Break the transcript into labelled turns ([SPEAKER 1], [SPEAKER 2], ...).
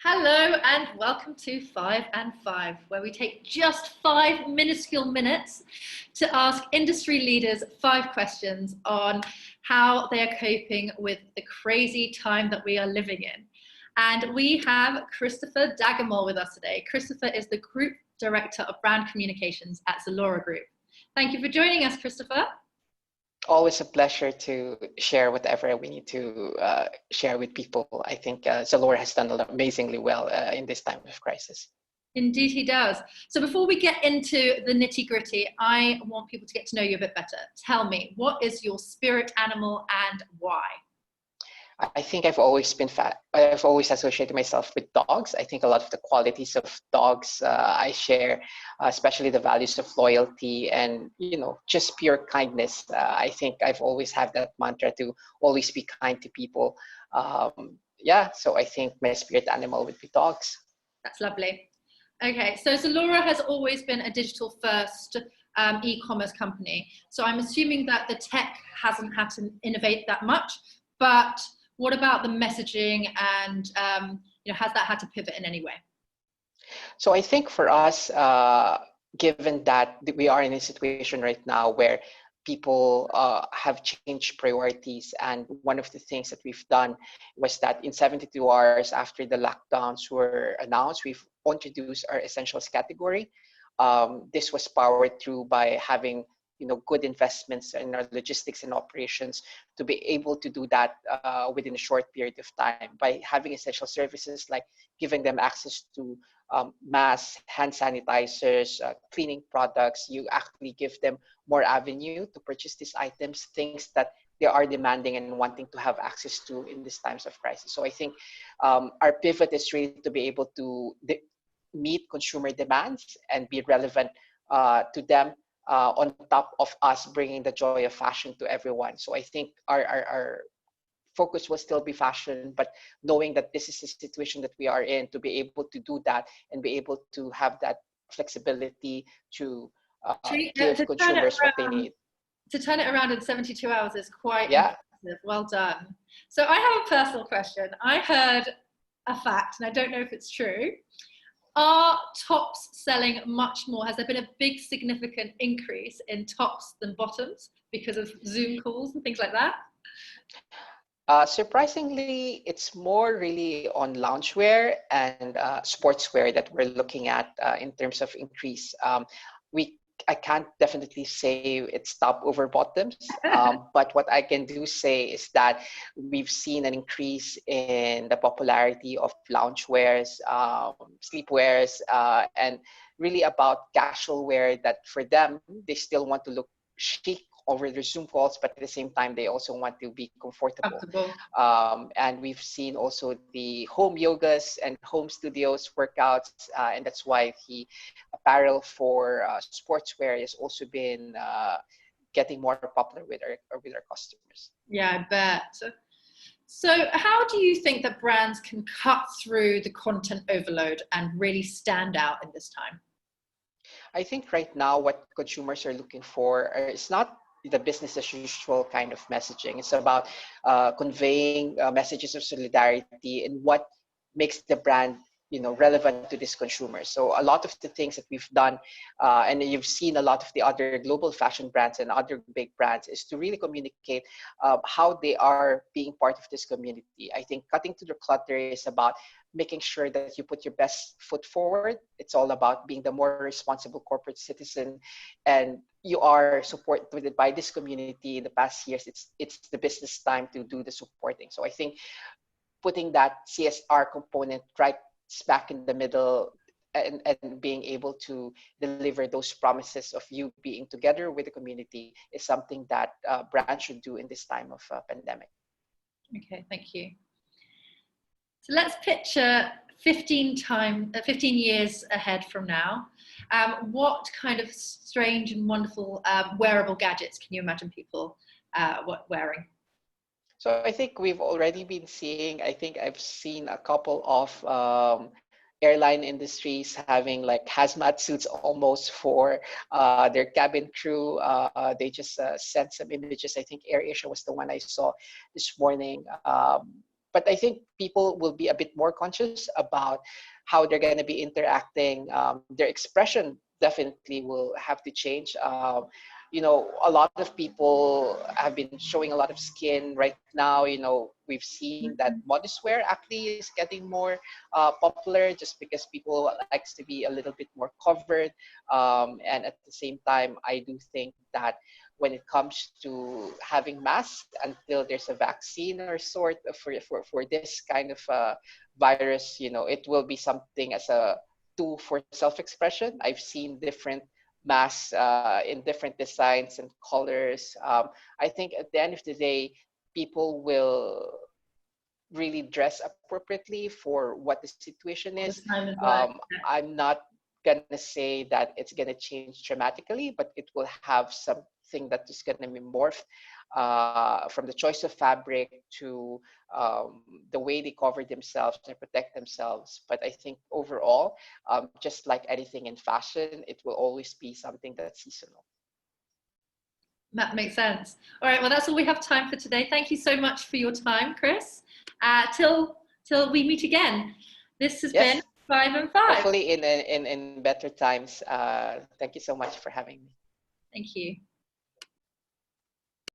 [SPEAKER 1] Hello and welcome to 5 and 5, where we take just 5 minuscule minutes to ask industry leaders 5 questions on how they are coping with the crazy time that we are living in. And we have Christopher Daguimol with us today. Christopher is the Group Director of Brand Communications at ZALORA Group. Thank you for joining us, Christopher.
[SPEAKER 2] Always a pleasure to share whatever we need to share with people. I think ZALORA has done amazingly well in this time of crisis.
[SPEAKER 1] Indeed he does. So before we get into the nitty gritty, I want people to get to know you a bit better. Tell me, what is your spirit animal and why?
[SPEAKER 2] I think I've always associated myself with dogs. I think a lot of the qualities of dogs I share, especially the values of loyalty and, just pure kindness. I think I've always had that mantra to always be kind to people. So I think my spirit animal would be dogs.
[SPEAKER 1] That's lovely. Okay, so ZALORA has always been a digital first e-commerce company. So I'm assuming that the tech hasn't had to innovate that much, but what about the messaging and, has that had to pivot in any way?
[SPEAKER 2] So I think for us, given that we are in a situation right now where people have changed priorities, and one of the things that we've done was that in 72 hours after the lockdowns were announced, we've introduced our essentials category. This was powered through by having good investments in our logistics and operations to be able to do that within a short period of time by having essential services like giving them access to masks, hand sanitizers, cleaning products. You actually give them more avenue to purchase these items, things that they are demanding and wanting to have access to in these times of crisis. So I think our pivot is really to be able to meet consumer demands and be relevant to them, on top of us bringing the joy of fashion to everyone. So I think our focus will still be fashion, but knowing that this is the situation that we are in, to be able to do that and be able to have that flexibility to give consumers what they need.
[SPEAKER 1] To turn it around in 72 hours is quite impressive. Well done. So I have a personal question. I heard a fact, and I don't know if it's true. Are tops selling much more? Has there been a big significant increase in tops than bottoms because of Zoom calls and things like that?
[SPEAKER 2] Surprisingly, it's more really on loungewear and sportswear that we're looking at in terms of increase. I can't definitely say it's top over bottoms, but what I can do say is that we've seen an increase in the popularity of loungewears, sleepwears, and really about casual wear that for them, they still want to look chic over their Zoom calls, but at the same time, they also want to be comfortable. And we've seen also the home yogas and home studios workouts, and that's why the apparel for sportswear has also been getting more popular with our customers.
[SPEAKER 1] Yeah, I bet. So how do you think that brands can cut through the content overload and really stand out in this time?
[SPEAKER 2] I think right now what consumers are looking for is not the business as usual kind of messaging. It's about conveying messages of solidarity and what makes the brand relevant to this consumer. So a lot of the things that we've done, and you've seen a lot of the other global fashion brands and other big brands, is to really communicate how they are being part of this community. I think cutting through the clutter is about making sure that you put your best foot forward. It's all about being the more responsible corporate citizen, and you are supported by this community in the past years. It's the business time to do the supporting. So I think putting that CSR component right smack in the middle and being able to deliver those promises of you being together with the community is something that brands should do in this time of pandemic.
[SPEAKER 1] Okay, thank you. So let's picture 15 years ahead from now. What kind of strange and wonderful wearable gadgets can you imagine people wearing?
[SPEAKER 2] So I think we've already been seeing, I think I've seen a couple of airline industries having like hazmat suits almost for their cabin crew. They just sent some images. I think AirAsia was the one I saw this morning. but I think people will be a bit more conscious about how they're going to be interacting. Their expression definitely will have to change. A lot of people have been showing a lot of skin right now. We've seen that modest wear actually is getting more popular just because people likes to be a little bit more covered. And at the same time, I do think that when it comes to having masks until there's a vaccine or sort of for this kind of virus, it will be something as a tool for self-expression. I've seen different masks in different designs and colors. I think at the end of the day, people will really dress appropriately for what the situation
[SPEAKER 1] The
[SPEAKER 2] is.
[SPEAKER 1] time is right.
[SPEAKER 2] I'm not gonna say that it's gonna change dramatically, but it will have something that is gonna be morphed from the choice of fabric to the way they cover themselves and protect themselves. But I think overall, just like anything in fashion, it will always be something that's seasonal.
[SPEAKER 1] That makes sense. All right, well, that's all we have time for today. Thank you so much for your time, Chris. Till we meet again. This has been 5 and 5.
[SPEAKER 2] Hopefully in better times. Thank you so much for having me.
[SPEAKER 1] Thank you.